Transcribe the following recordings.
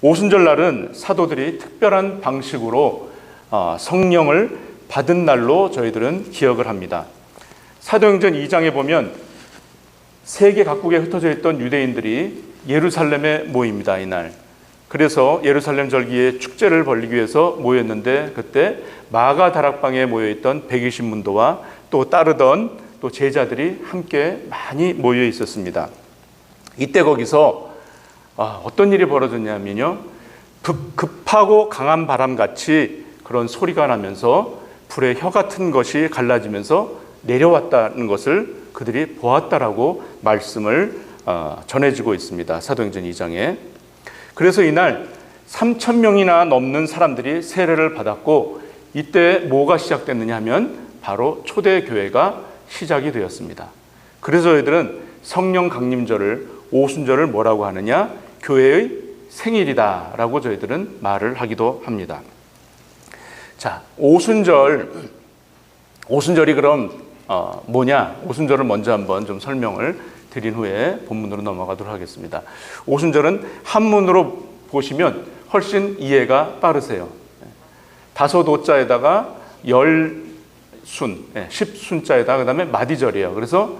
오순절 날은 사도들이 특별한 방식으로 성령을 받은 날로 저희들은 기억을 합니다. 사도행전 2장에 보면 세계 각국에 흩어져 있던 유대인들이 예루살렘에 모입니다. 이날. 그래서 예루살렘 절기에 축제를 벌이기 위해서 모였는데, 그때 마가 다락방에 모여있던 120문도와 또 따르던 또 제자들이 함께 많이 모여 있었습니다. 이때 거기서 어떤 일이 벌어졌냐면요, 급하고 강한 바람같이 그런 소리가 나면서 불의 혀 같은 것이 갈라지면서 내려왔다는 것을 그들이 보았다라고 말씀을 전해지고 있습니다. 사도행전 2장에. 그래서 이날 3,000명이나 넘는 사람들이 세례를 받았고, 이때 뭐가 시작됐느냐 하면 바로 초대교회가 시작이 되었습니다. 그래서 저희들은 성령 강림절을, 오순절을 뭐라고 하느냐? 교회의 생일이다라고 저희들은 말을 하기도 합니다. 자, 오순절이 그럼 뭐냐? 오순절을 먼저 한번 좀 설명을 드린 후에 본문으로 넘어가도록 하겠습니다. 오순절은 한문으로 보시면 훨씬 이해가 빠르세요. 5오자에다가 10순, 10순자에다가 그 다음에 마디절이에요. 그래서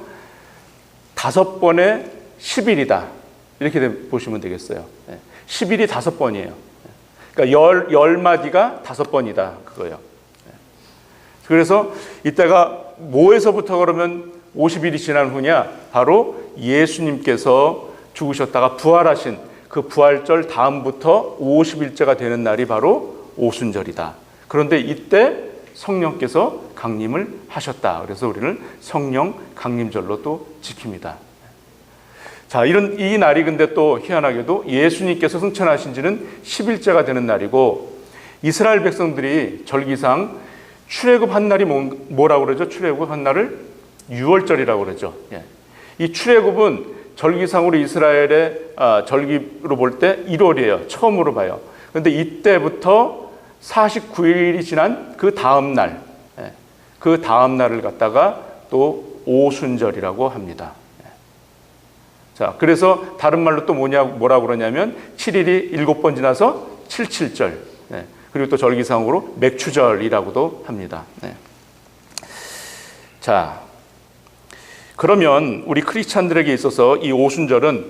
5번의 10일이다. 이렇게 보시면 되겠어요. 10일이 5번이에요. 그러니까 10마디가 5번이다. 그거예요. 그래서 이때가 뭐에서부터 그러면 50일이 지난 후냐? 바로 예수님께서 죽으셨다가 부활하신 그 부활절 다음부터 50일째가 되는 날이 바로 오순절이다. 그런데 이때 성령께서 강림을 하셨다. 그래서 우리는 성령 강림절로 또 지킵니다. 자, 이 날이 근데 또 희한하게도 예수님께서 승천하신 지는 10일째가 되는 날이고, 이스라엘 백성들이 절기상 출애굽한 날이 뭐라고 그러죠? 출애굽한 날을 유월절이라고 그러죠. 이 출애굽은 절기상으로 이스라엘의 절기로 볼 때 1월이에요. 처음으로 봐요. 그런데 이때부터 49일이 지난 그 다음 날, 그 다음 날을 갖다가 또 오순절이라고 합니다. 자, 그래서 다른 말로 또 뭐라고 그러냐면 7일이 7번 지나서 77절. 그리고 또 절기상으로 맥추절이라고도 합니다. 자, 그러면 우리 크리스찬들에게 있어서 이 오순절은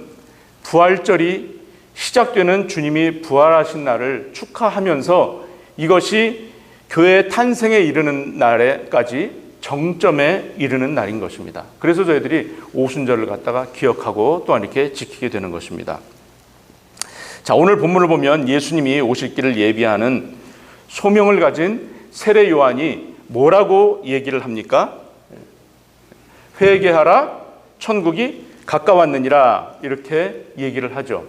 부활절이 시작되는 주님이 부활하신 날을 축하하면서 이것이 교회 탄생에 이르는 날에까지 정점에 이르는 날인 것입니다. 그래서 저희들이 오순절을 갖다가 기억하고 또한 이렇게 지키게 되는 것입니다. 자, 오늘 본문을 보면 예수님이 오실 길을 예비하는 소명을 가진 세례 요한이 뭐라고 얘기를 합니까? 회개하라, 천국이 가까웠느니라, 이렇게 얘기를 하죠.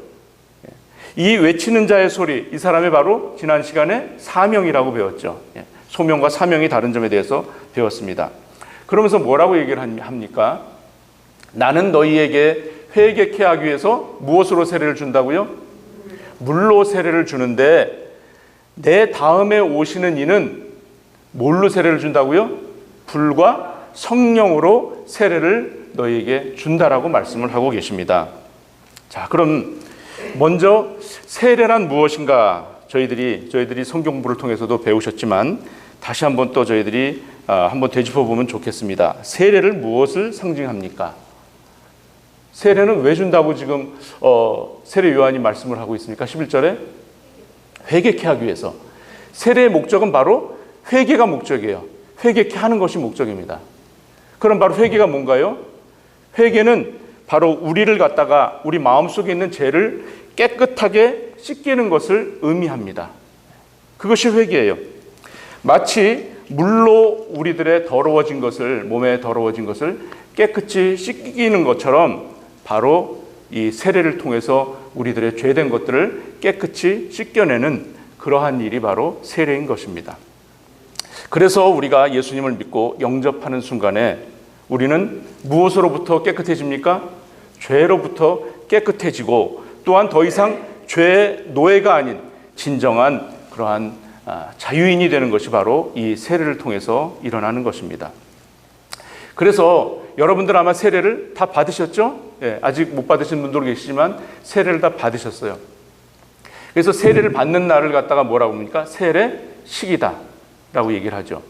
이 외치는 자의 소리, 이 사람이 바로 지난 시간에 사명이라고 배웠죠. 소명과 사명이 다른 점에 대해서 배웠습니다. 그러면서 뭐라고 얘기를 합니까? 나는 너희에게 회개케 하기 위해서 무엇으로 세례를 준다고요? 물로 세례를 주는데 내 다음에 오시는 이는 뭘로 세례를 준다고요? 불과 성령으로 세례를 너희에게 준다라고 말씀을 하고 계십니다. 자, 그럼 먼저 세례란 무엇인가? 저희들이 성경 공부를 통해서도 배우셨지만 다시 한번 또 저희들이 한번 되짚어 보면 좋겠습니다. 세례를 무엇을 상징합니까? 세례는 왜 준다고 지금 세례 요한이 말씀을 하고 있습니까? 11절에 회개케 하기 위해서. 세례의 목적은 바로 회개가 목적이에요. 회개케 하는 것이 목적입니다. 그럼 바로 회개가 뭔가요? 회개는 바로 우리를 갖다가 우리 마음속에 있는 죄를 깨끗하게 씻기는 것을 의미합니다. 그것이 회개예요. 마치 물로 우리들의 더러워진 것을, 몸에 더러워진 것을 깨끗이 씻기는 것처럼 바로 이 세례를 통해서 우리들의 죄된 것들을 깨끗이 씻겨내는 그러한 일이 바로 세례인 것입니다. 그래서 우리가 예수님을 믿고 영접하는 순간에 우리는 무엇으로부터 깨끗해집니까? 죄로부터 깨끗해지고 또한 더 이상 죄의 노예가 아닌 진정한 그러한 자유인이 되는 것이 바로 이 세례를 통해서 일어나는 것입니다. 그래서 여러분들 아마 세례를 다 받으셨죠? 아직 못 받으신 분들도 계시지만 세례를 다 받으셨어요. 그래서 세례를 받는 날을 갖다가 뭐라고 합니까? 세례식이다 라고 얘기를 하죠.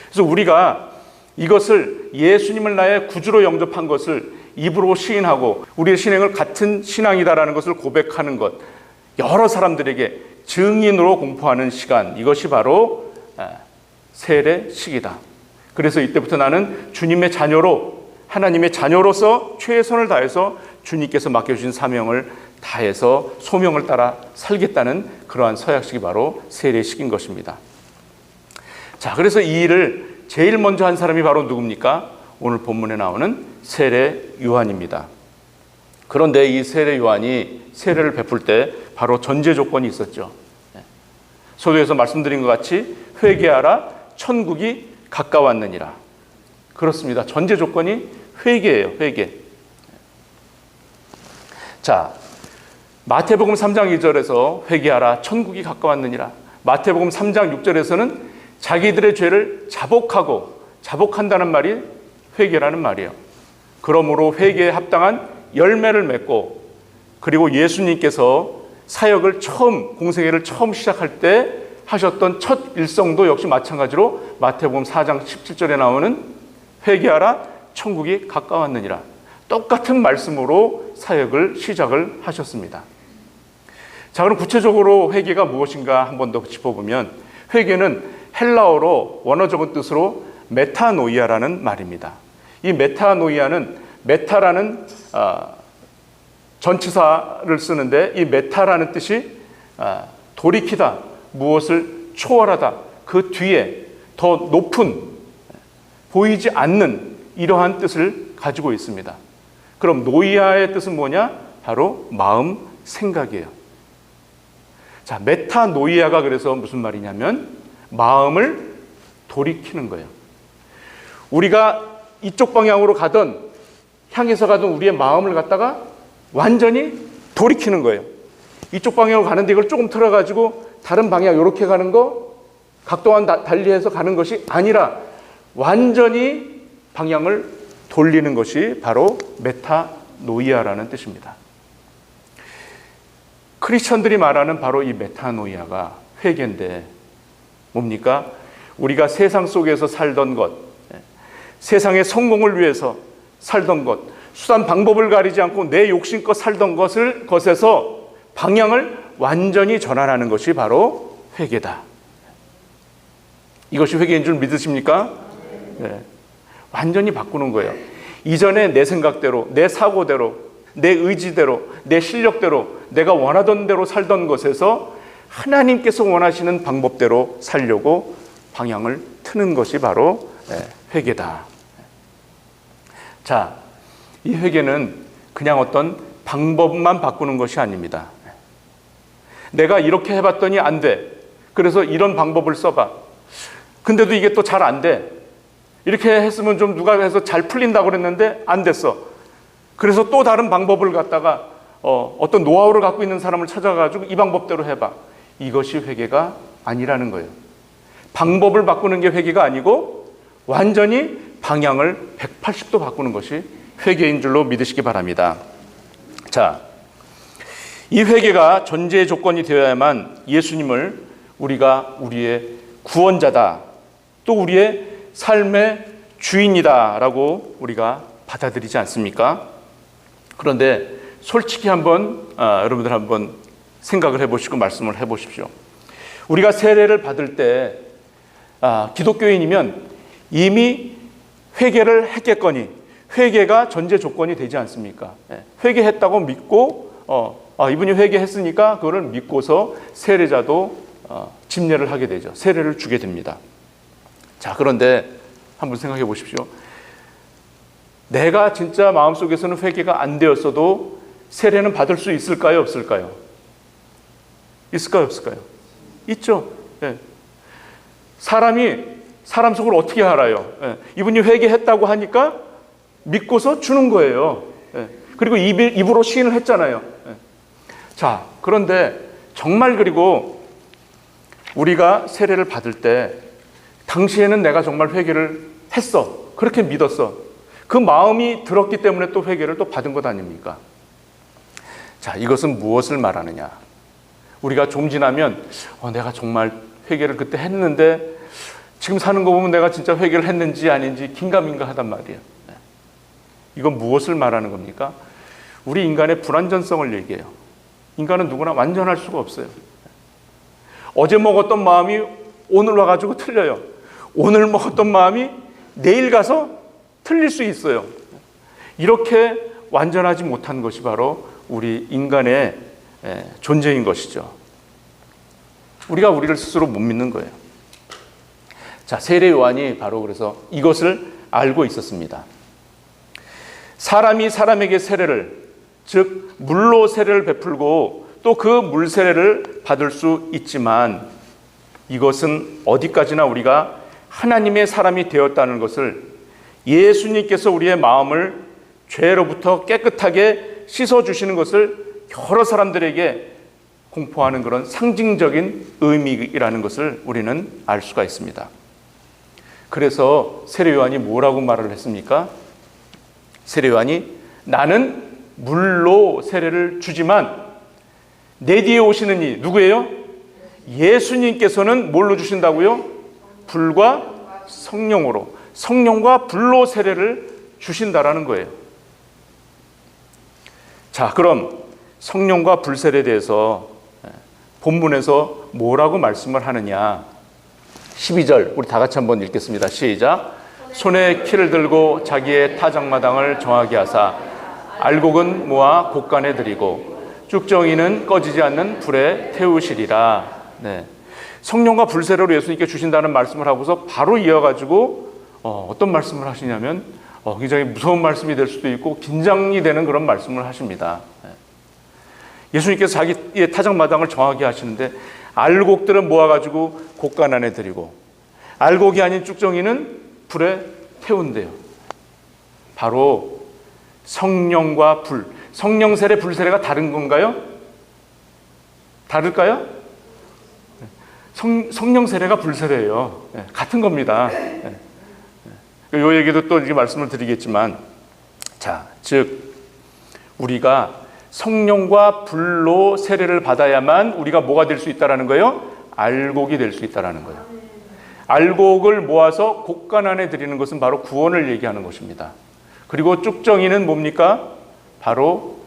그래서 우리가 이것을 예수님을 나의 구주로 영접한 것을 입으로 시인하고 우리의 신앙을 같은 신앙이다라는 것을 고백하는 것, 여러 사람들에게 증인으로 공포하는 시간, 이것이 바로 세례식이다. 그래서 이때부터 나는 주님의 자녀로, 하나님의 자녀로서 최선을 다해서 주님께서 맡겨주신 사명을 다해서 소명을 따라 살겠다는 그러한 서약식이 바로 세례식인 것입니다. 자, 그래서 이 일을 제일 먼저 한 사람이 바로 누굽니까? 오늘 본문에 나오는 세례 요한입니다. 그런데 이 세례 요한이 세례를 베풀 때 바로 전제 조건이 있었죠. 서두에서 말씀드린 것 같이 회개하라, 천국이 가까웠느니라. 그렇습니다. 전제 조건이 회개예요. 회개. 자, 마태복음 3장 2절에서 회개하라, 천국이 가까웠느니라. 마태복음 3장 6절에서는 자기들의 죄를 자복한다는 말이 회개라는 말이에요. 그러므로 회개에 합당한 열매를 맺고, 그리고 예수님께서 사역을 공생애를 처음 시작할 때 하셨던 첫 일성도 역시 마찬가지로 마태복음 4장 17절에 나오는 회개하라, 천국이 가까웠느니라. 똑같은 말씀으로 사역을 시작을 하셨습니다. 자, 그럼 구체적으로 회개가 무엇인가 한 번 더 짚어보면, 회개는 헬라어로 원어적인 뜻으로 메타노이아라는 말입니다. 이 메타노이아는 메타라는 전치사를 쓰는데, 이 메타라는 뜻이 돌이키다, 무엇을 초월하다, 그 뒤에 더 높은, 보이지 않는 이러한 뜻을 가지고 있습니다. 그럼 노이아의 뜻은 뭐냐? 바로 마음, 생각이에요. 자, 메타노이아가 그래서 무슨 말이냐면 마음을 돌이키는 거예요. 우리가 이쪽 방향으로 향해서 가던 우리의 마음을 갖다가 완전히 돌이키는 거예요. 이쪽 방향으로 가는데 이걸 조금 틀어가지고 다른 방향 이렇게 가는 거, 각도와 달리해서 가는 것이 아니라 완전히 방향을 돌리는 것이 바로 메타노이아라는 뜻입니다. 크리스천들이 말하는 바로 이 메타노이아가 회개인데 뭡니까? 우리가 세상 속에서 살던 것, 세상의 성공을 위해서 살던 것, 수단 방법을 가리지 않고 내 욕심껏 살던 것에서 방향을 완전히 전환하는 것이 바로 회개다. 이것이 회개인 줄 믿으십니까? 네. 완전히 바꾸는 거예요. 이전에 내 생각대로, 내 사고대로, 내 의지대로, 내 실력대로, 내가 원하던 대로 살던 것에서 하나님께서 원하시는 방법대로 살려고 방향을 트는 것이 바로 회개다. 자, 이 회개는 그냥 어떤 방법만 바꾸는 것이 아닙니다. 내가 이렇게 해봤더니 안 돼. 그래서 이런 방법을 써봐. 근데도 이게 또 잘 안 돼. 이렇게 했으면 좀 누가 해서 잘 풀린다고 그랬는데 안 됐어. 그래서 또 다른 방법을 갖다가 어떤 노하우를 갖고 있는 사람을 찾아가지고 이 방법대로 해봐. 이것이 회개가 아니라는 거예요. 방법을 바꾸는 게 회개가 아니고 완전히 방향을 180도 바꾸는 것이 회개인 줄로 믿으시기 바랍니다. 자, 이 회개가 전제 조건이 되어야만 예수님을 우리가 우리의 구원자다, 또 우리의 삶의 주인이다라고 우리가 받아들이지 않습니까? 그런데 솔직히 여러분들 한번 생각을 해보시고 말씀을 해보십시오. 우리가 세례를 받을 때 기독교인이면 이미 회개를 했겠거니 회개가 전제 조건이 되지 않습니까? 회개했다고 믿고 이분이 회개했으니까 그거를 믿고서 세례자도 집례를 하게 되죠. 세례를 주게 됩니다. 자, 그런데 한번 생각해 보십시오. 내가 진짜 마음속에서는 회개가 안 되었어도 세례는 받을 수 있을까요? 없을까요? 있을까요? 없을까요? 있죠. 네. 사람이 사람 속을 어떻게 알아요? 네. 이분이 회개했다고 하니까 믿고서 주는 거예요. 네. 그리고 입으로 시인을 했잖아요. 네. 자, 그런데 정말 그리고 우리가 세례를 받을 때 당시에는 내가 정말 회개를 했어. 그렇게 믿었어. 그 마음이 들었기 때문에 또 회개를 또 받은 것 아닙니까? 자, 이것은 무엇을 말하느냐? 우리가 좀 지나면 내가 정말 회개를 그때 했는데 지금 사는 거 보면 내가 진짜 회개를 했는지 아닌지 긴가민가 하단 말이에요. 이건 무엇을 말하는 겁니까? 우리 인간의 불완전성을 얘기해요. 인간은 누구나 완전할 수가 없어요. 어제 먹었던 마음이 오늘 와가지고 틀려요. 오늘 먹었던 마음이 내일 가서 틀릴 수 있어요. 이렇게 완전하지 못한 것이 바로 우리 인간의 존재인 것이죠. 우리가 우리를 스스로 못 믿는 거예요. 자, 세례 요한이 바로 그래서 이것을 알고 있었습니다. 사람이 사람에게 세례를, 즉 물로 세례를 베풀고 또 그 물 세례를 받을 수 있지만 이것은 어디까지나 우리가 하나님의 사람이 되었다는 것을 예수님께서 우리의 마음을 죄로부터 깨끗하게 씻어주시는 것을 여러 사람들에게 공포하는 그런 상징적인 의미라는 것을 우리는 알 수가 있습니다. 그래서 세례 요한이 뭐라고 말을 했습니까? 세례 요한이 나는 물로 세례를 주지만 내 뒤에 오시는 이 누구예요? 예수님께서는 뭘로 주신다고요? 불과 성령으로, 성령과 불로 세례를 주신다라는 거예요. 자, 그럼 성령과 불 세례에 대해서 본문에서 뭐라고 말씀을 하느냐? 12절 우리 다 같이 한번 읽겠습니다. 시작. 손에 키를 들고 자기의 타작마당을 정하게 하사 알곡은 모아 곡간에 들이고 쭉정이는 꺼지지 않는 불에 태우시리라. 네. 성령과 불세례로 예수님께 주신다는 말씀을 하고서 바로 이어가지고 어떤 말씀을 하시냐면 굉장히 무서운 말씀이 될 수도 있고 긴장이 되는 그런 말씀을 하십니다. 예수님께서 자기의 타작마당을 정하게 하시는데 알곡들은 모아가지고 곡간 안에 들이고 알곡이 아닌 쭉정이는 불에 태운대요. 바로 성령과 불, 성령 세례, 불 세례가 다른 건가요? 다를까요? 성령 세례가 불 세례예요. 같은 겁니다. 이 얘기도 또 이렇게 말씀을 드리겠지만, 자, 즉 우리가 성령과 불로 세례를 받아야만 우리가 뭐가 될 수 있다라는 거예요? 알곡이 될 수 있다라는 거예요. 알곡을 모아서 곡간 안에 드리는 것은 바로 구원을 얘기하는 것입니다. 그리고 쭉정이는 뭡니까? 바로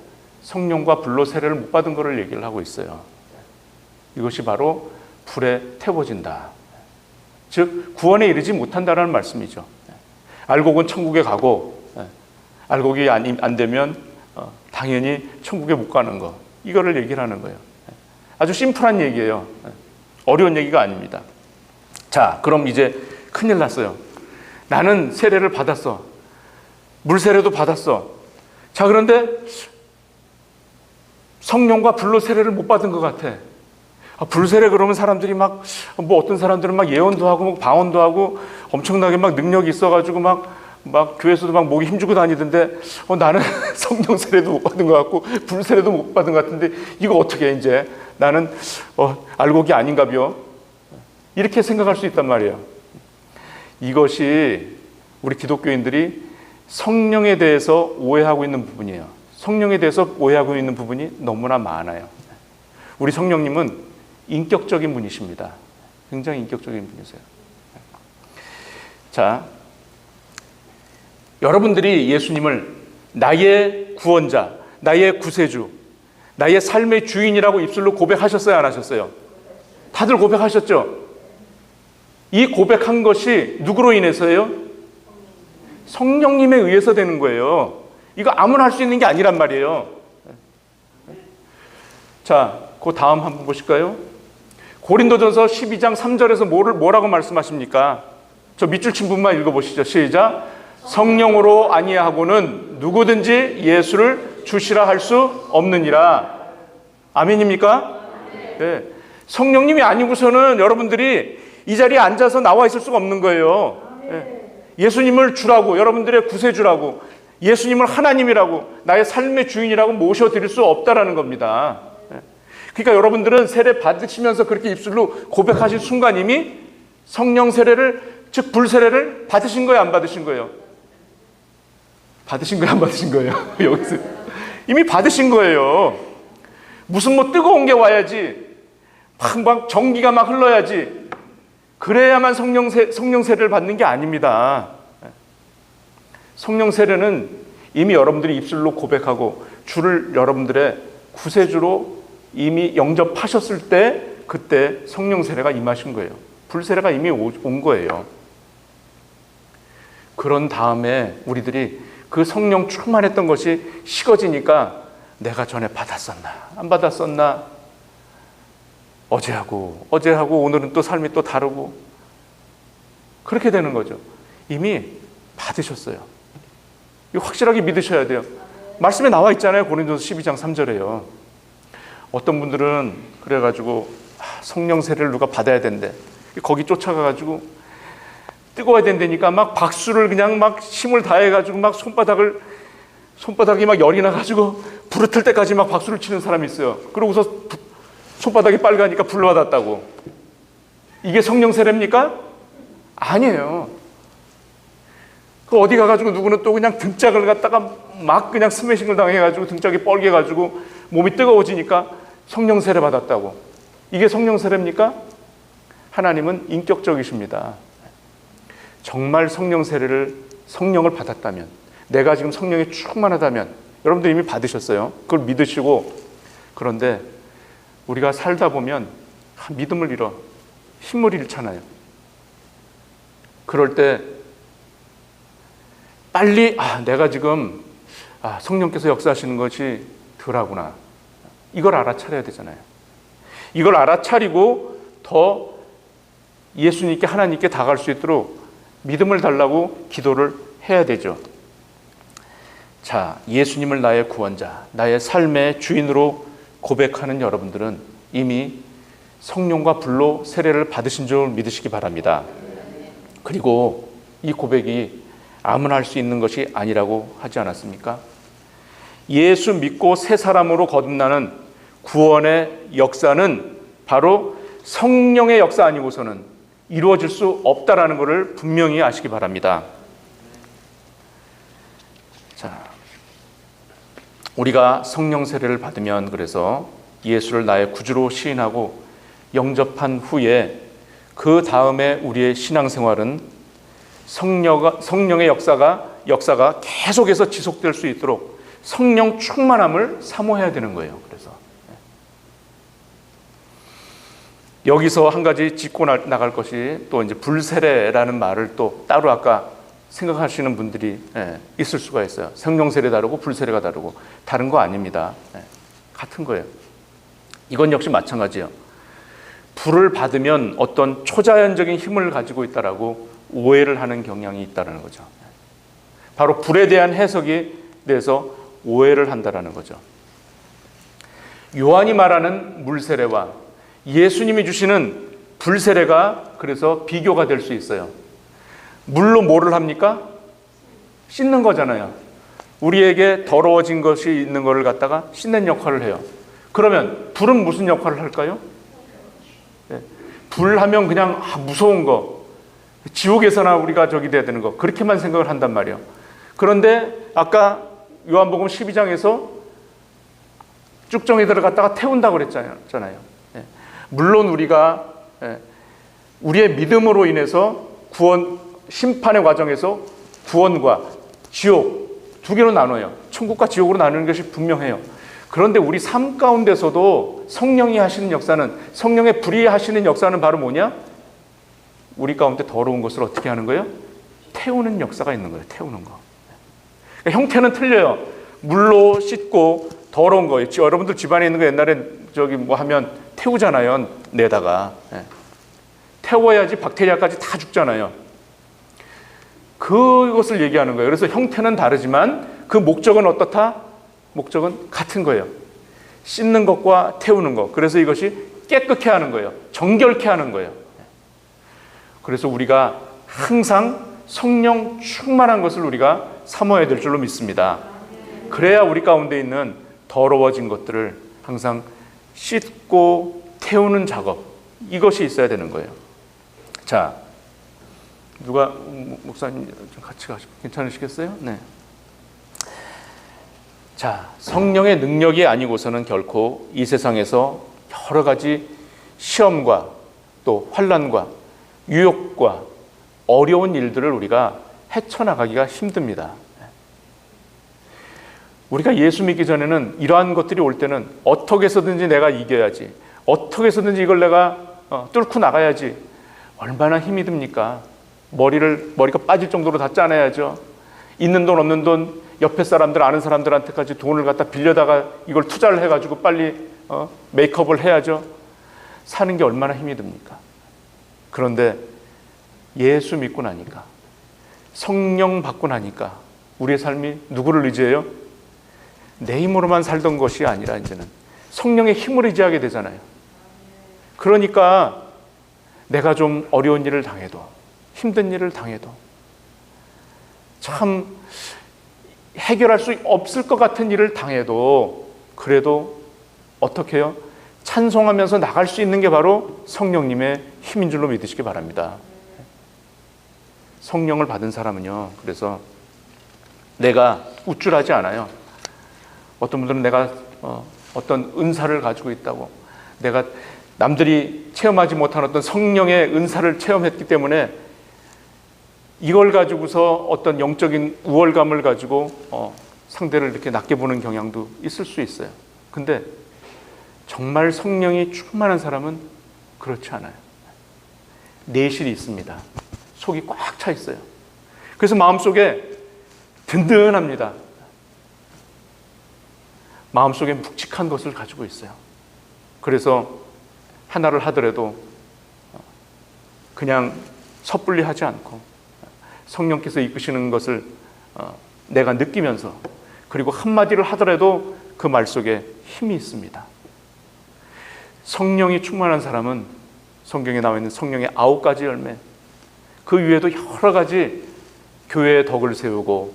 성령과 불로 세례를 못 받은 것을 얘기를 하고 있어요. 이것이 바로 불에 태워진다. 즉 구원에 이르지 못한다라는 말씀이죠. 알곡은 천국에 가고 알곡이 안 되면 당연히 천국에 못 가는 거. 이거를 얘기를 하는 거예요. 아주 심플한 얘기예요. 어려운 얘기가 아닙니다. 자, 그럼 이제 큰일 났어요. 나는 세례를 받았어. 물 세례도 받았어. 자, 그런데 성령과 불로 세례를 못 받은 것 같아. 불 세례 그러면 사람들이 막 어떤 사람들은 막 예언도 하고 방언도 하고 엄청나게 막 능력이 있어가지고 막 교회에서도 막 목에 힘주고 다니던데 나는 성령 세례도 못 받은 것 같고 불 세례도 못 받은 것 같은데 이거 어떻게 해, 이제 나는 알곡이 아닌가벼, 이렇게 생각할 수 있단 말이에요. 이것이 우리 기독교인들이 성령에 대해서 오해하고 있는 부분이에요. 성령에 대해서 오해하고 있는 부분이 너무나 많아요. 우리 성령님은 인격적인 분이십니다. 굉장히 인격적인 분이세요. 자, 여러분들이 예수님을 나의 구원자, 나의 구세주, 나의 삶의 주인이라고 입술로 고백하셨어요, 안 하셨어요? 다들 고백하셨죠? 이 고백한 것이 누구로 인해서예요? 성령님에 의해서 되는 거예요. 이거 아무나 할 수 있는 게 아니란 말이에요. 자, 그 다음 한번 보실까요? 고린도전서 12장 3절에서 뭐라고 말씀하십니까? 저 밑줄 친 분만 읽어보시죠. 시작. 성령으로 아니하고는 누구든지 예수를 주시라 할 수 없느니라. 아멘입니까? 네. 성령님이 아니고서는 여러분들이 이 자리에 앉아서 나와 있을 수가 없는 거예요. 네. 예수님을 주라고, 여러분들의 구세주라고, 예수님을 하나님이라고, 나의 삶의 주인이라고 모셔드릴 수 없다라는 겁니다. 그러니까 여러분들은 세례 받으시면서 그렇게 입술로 고백하신 순간 이미 성령 세례를, 즉 불세례를 받으신 거예요, 안 받으신 거예요? 받으신 거예요, 안 받으신 거예요? 여기서 이미 받으신 거예요. 무슨 뜨거운 게 와야지 막 전기가 막 흘러야지. 그래야만 성령 세례를 받는 게 아닙니다. 성령 세례는 이미 여러분들이 입술로 고백하고 주를 여러분들의 구세주로 이미 영접하셨을 때 그때 성령 세례가 임하신 거예요. 불세례가 이미 온 거예요. 그런 다음에 우리들이 그 성령 충만했던 것이 식어지니까 내가 전에 받았었나 안 받았었나, 어제하고 오늘은 또 삶이 또 다르고 그렇게 되는 거죠. 이미 받으셨어요. 이거 확실하게 믿으셔야 돼요. 말씀에 나와 있잖아요. 고린도서 12장 3절에요. 어떤 분들은 그래가지고 성령 세례를 누가 받아야 된대. 거기 쫓아가가지고 뜨거워야 된다니까 막 박수를 그냥 막 힘을 다해가지고 막 손바닥이 막 열이 나가지고 부르틀 때까지 막 박수를 치는 사람이 있어요. 그러고서 손바닥이 빨가니까 불러받았다고. 이게 성령 세례입니까? 아니에요. 그 어디 가가지고 누구는 또 그냥 등짝을 갖다가 막 그냥 스매싱을 당해가지고 등짝이 뻘개가지고 몸이 뜨거워지니까 성령 세례 받았다고. 이게 성령 세례입니까? 하나님은 인격적이십니다. 정말 성령 세례를, 성령을 받았다면, 내가 지금 성령에 충만하다면, 여러분들 이미 받으셨어요. 그걸 믿으시고, 그런데 우리가 살다 보면 믿음을 잃어, 힘을 잃잖아요. 그럴 때 빨리 내가 지금 성령께서 역사하시는 것이 덜하구나, 이걸 알아차려야 되잖아요. 이걸 알아차리고 더 예수님께, 하나님께 다가갈 수 있도록 믿음을 달라고 기도를 해야 되죠. 자, 예수님을 나의 구원자, 나의 삶의 주인으로 고백하는 여러분들은 이미 성령과 불로 세례를 받으신 줄 믿으시기 바랍니다. 그리고 이 고백이 아무나 할 수 있는 것이 아니라고 하지 않았습니까? 예수 믿고 새 사람으로 거듭나는 구원의 역사는 바로 성령의 역사 아니고서는 이루어질 수 없다라는 것을 분명히 아시기 바랍니다. 자, 우리가 성령 세례를 받으면, 그래서 예수를 나의 구주로 시인하고 영접한 후에 그 다음에 우리의 신앙생활은 성령의 역사가 계속해서 지속될 수 있도록 성령 충만함을 사모해야 되는 거예요. 그래서 여기서 한 가지 짚고 나갈 것이 또 이제 불세례라는 말을 또 따로 아까 생각하시는 분들이 있을 수가 있어요. 성령 세례 다르고 불세례가 다르고 다른 거 아닙니다. 같은 거예요. 이건 역시 마찬가지예요. 불을 받으면 어떤 초자연적인 힘을 가지고 있다라고 오해를 하는 경향이 있다는 거죠. 바로 불에 대한 해석에 대해서 오해를 한다는 거죠. 요한이 말하는 물세례와 예수님이 주시는 불세례가 그래서 비교가 될 수 있어요. 물로 뭐를 합니까? 씻는 거잖아요. 우리에게 더러워진 것이 있는 것을 갖다가 씻는 역할을 해요. 그러면 불은 무슨 역할을 할까요? 불 하면 그냥 무서운 거, 지옥에서나 우리가 저기 돼야 되는 거, 그렇게만 생각을 한단 말이에요. 그런데 아까 요한복음 12장에서 쭉정이들을 갖다가 태운다고 그랬잖아요. 물론 우리가 우리의 믿음으로 인해서 심판의 과정에서 구원과 지옥 두 개로 나눠요. 천국과 지옥으로 나누는 것이 분명해요. 그런데 우리 삶 가운데서도 성령이 하시는 역사는, 성령의 불이 하시는 역사는 바로 뭐냐? 우리 가운데 더러운 것을 어떻게 하는 거예요? 태우는 역사가 있는 거예요. 태우는 거. 그러니까 형태는 틀려요. 물로 씻고 더러운 거. 여러분들 집안에 있는 거 옛날에 저기 뭐 하면 태우잖아요. 내다가. 태워야지 박테리아까지 다 죽잖아요. 그것을 얘기하는 거예요. 그래서 형태는 다르지만 그 목적은 어떻다? 목적은 같은 거예요. 씻는 것과 태우는 것. 그래서 이것이 깨끗게 하는 거예요. 정결케 하는 거예요. 그래서 우리가 항상 성령 충만한 것을 우리가 사모해야 될 줄로 믿습니다. 그래야 우리 가운데 있는 더러워진 것들을 항상 씻고 태우는 작업, 이것이 있어야 되는 거예요. 자, 누가 목사님 같이 가시고 괜찮으시겠어요? 네. 자, 성령의 능력이 아니고서는 결코 이 세상에서 여러 가지 시험과 또 환난과 유혹과 어려운 일들을 우리가 헤쳐나가기가 힘듭니다. 우리가 예수 믿기 전에는 이러한 것들이 올 때는 어떻게 해서든지 내가 이겨야지, 어떻게 해서든지 이걸 내가 뚫고 나가야지, 얼마나 힘이 듭니까? 머리가 빠질 정도로 다 짜내야죠. 있는 돈 없는 돈, 옆에 사람들 아는 사람들한테까지 돈을 갖다 빌려다가 이걸 투자를 해가지고 빨리 메이크업을 해야죠. 사는 게 얼마나 힘이 듭니까? 그런데 예수 믿고 나니까, 성령 받고 나니까 우리의 삶이 누구를 의지해요? 내 힘으로만 살던 것이 아니라 이제는 성령의 힘을 의지하게 되잖아요. 그러니까 내가 좀 어려운 일을 당해도, 힘든 일을 당해도, 참 해결할 수 없을 것 같은 일을 당해도 그래도 어떻게 해요? 찬송하면서 나갈 수 있는 게 바로 성령님의 힘인 줄로 믿으시기 바랍니다. 성령을 받은 사람은요, 그래서 내가 우쭐하지 않아요. 어떤 분들은 내가 어떤 은사를 가지고 있다고, 내가 남들이 체험하지 못한 어떤 성령의 은사를 체험했기 때문에 이걸 가지고서 어떤 영적인 우월감을 가지고 상대를 이렇게 낮게 보는 경향도 있을 수 있어요. 근데 정말 성령이 충만한 사람은 그렇지 않아요. 내실이 있습니다. 속이 꽉 차 있어요. 그래서 마음속에 든든합니다. 마음속에 묵직한 것을 가지고 있어요. 그래서 하나를 하더라도 그냥 섣불리 하지 않고 성령께서 이끄시는 것을 내가 느끼면서, 그리고 한마디를 하더라도 그 말 속에 힘이 있습니다. 성령이 충만한 사람은 성경에 나와 있는 성령의 9가지 열매, 그 위에도 여러 가지 교회의 덕을 세우고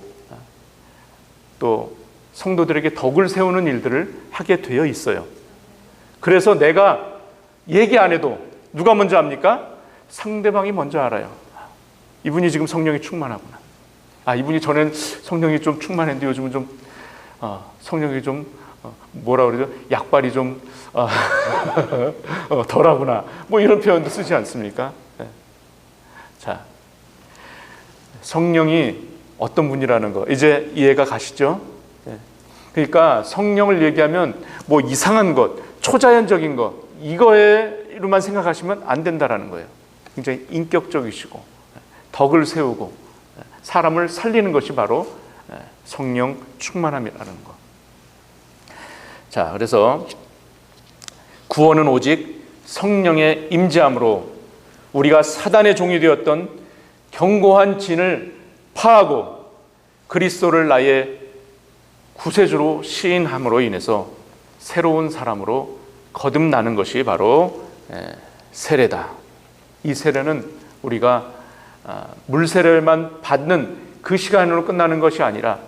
또 성도들에게 덕을 세우는 일들을 하게 되어 있어요. 그래서 내가 얘기 안 해도 누가 먼저 압니까? 상대방이 먼저 알아요. 이분이 지금 성령이 충만하구나. 이분이 전엔 성령이 좀 충만했는데 요즘은 좀 성령이 좀 뭐라 그러죠? 약발이 좀 덜하구나. 뭐 이런 표현도 쓰지 않습니까? 네. 자, 성령이 어떤 분이라는 거 이제 이해가 가시죠? 네. 그러니까 성령을 얘기하면 뭐 이상한 것, 초자연적인 것, 이거에로만 생각하시면 안 된다라는 거예요. 굉장히 인격적이시고 덕을 세우고 사람을 살리는 것이 바로 성령 충만함이라는 것. 자, 그래서 구원은 오직 성령의 임재함으로 우리가 사단의 종이 되었던 견고한 진을 파하고 그리스도를 나의 구세주로 시인함으로 인해서 새로운 사람으로 거듭나는 것이 바로 세례다. 이 세례는 우리가 물세례만 받는 그 시간으로 끝나는 것이 아니라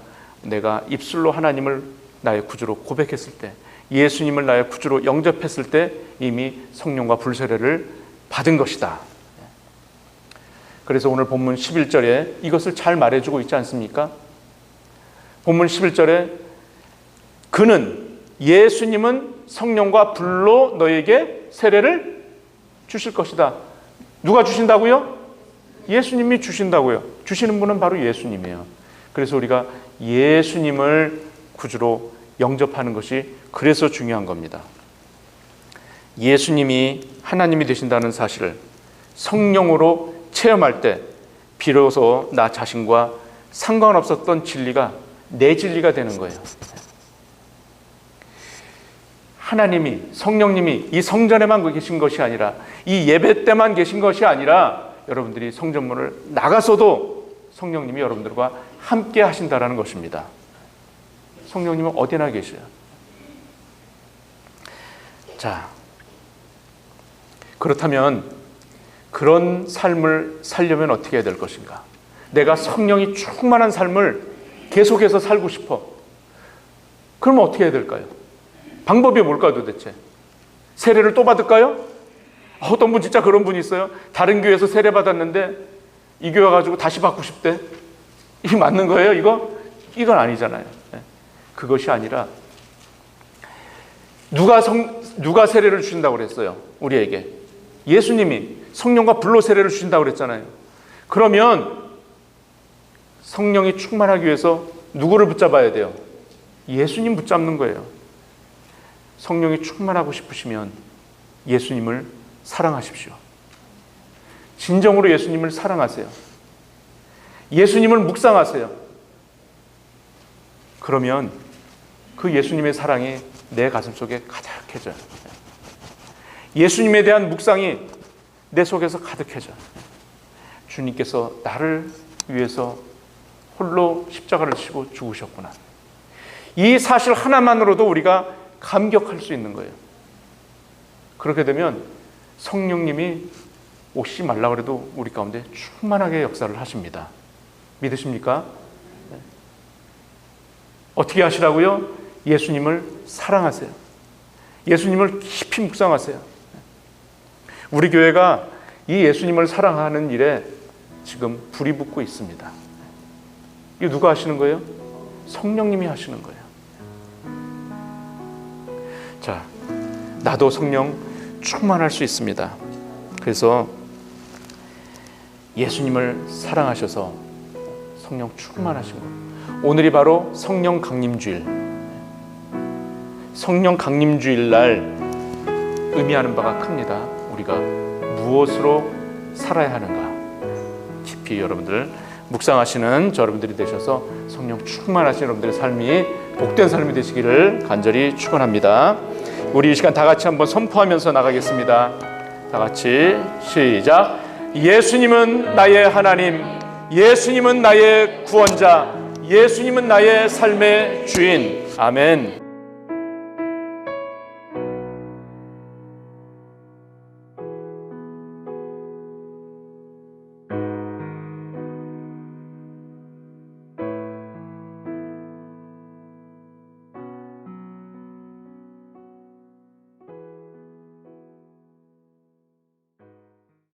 내가 입술로 하나님을 나의 구주로 고백했을 때, 예수님을 나의 구주로 영접했을 때 이미 성령과 불세례를 받은 것이다. 그래서 오늘 본문 11절에 이것을 잘 말해주고 있지 않습니까? 본문 11절에 그는, 예수님은 성령과 불로 너에게 세례를 주실 것이다. 누가 주신다고요? 예수님이 주신다고요. 주시는 분은 바로 예수님이에요. 그래서 우리가 예수님을 구주로 영접하는 것이 그래서 중요한 겁니다. 예수님이 하나님이 되신다는 사실을 성령으로 체험할 때 비로소 나 자신과 상관없었던 진리가 내 진리가 되는 거예요. 하나님이, 성령님이 이 성전에만 계신 것이 아니라, 이 예배 때만 계신 것이 아니라 여러분들이 성전문을 나가서도 성령님이 여러분들과 함께 하신다라는 것입니다. 성령님은 어디나 계셔요. 자, 그렇다면 그런 삶을 살려면 어떻게 해야 될 것인가? 내가 성령이 충만한 삶을 계속해서 살고 싶어. 그러면 어떻게 해야 될까요? 방법이 뭘까요 도대체? 세례를 또 받을까요? 어떤 분 진짜 그런 분이 있어요. 다른 교회에서 세례 받았는데 이 교회 가지고 다시 받고 싶대. 이게 맞는 거예요 이거? 이건 아니잖아요. 그것이 아니라 누가 세례를 주신다고 그랬어요? 우리에게. 예수님이 성령과 불로 세례를 주신다고 그랬잖아요. 그러면 성령이 충만하기 위해서 누구를 붙잡아야 돼요? 예수님 붙잡는 거예요. 성령이 충만하고 싶으시면 예수님을 사랑하십시오. 진정으로 예수님을 사랑하세요. 예수님을 묵상하세요. 그러면 그 예수님의 사랑이 내 가슴 속에 가득해져요. 예수님에 대한 묵상이 내 속에서 가득해져요. 주님께서 나를 위해서 홀로 십자가를 지고 죽으셨구나. 이 사실 하나만으로도 우리가 감격할 수 있는 거예요. 그렇게 되면 성령님이 오시지 말라고 해도 우리 가운데 충만하게 역사를 하십니다. 믿으십니까? 어떻게 하시라고요? 예수님을 사랑하세요. 예수님을 깊이 묵상하세요. 우리 교회가 이 예수님을 사랑하는 일에 지금 불이 붙고 있습니다. 이거 누가 하시는 거예요? 성령님이 하시는 거예요. 자, 나도 성령 충만할 수 있습니다. 그래서 예수님을 사랑하셔서 성령 충만하신 것. 오늘이 바로 성령 강림주일. 성령 강림주일 날 의미하는 바가 큽니다. 우리가 무엇으로 살아야 하는가 깊이 여러분들 묵상하시는 여러분들이 되셔서 성령 충만하신 여러분들의 삶이 복된 삶이 되시기를 간절히 축원합니다. 우리 이 시간 다 같이 한번 선포하면서 나가겠습니다. 다 같이 시작. 예수님은 나의 하나님, 예수님은 나의 구원자, 예수님은 나의 삶의 주인. 아멘.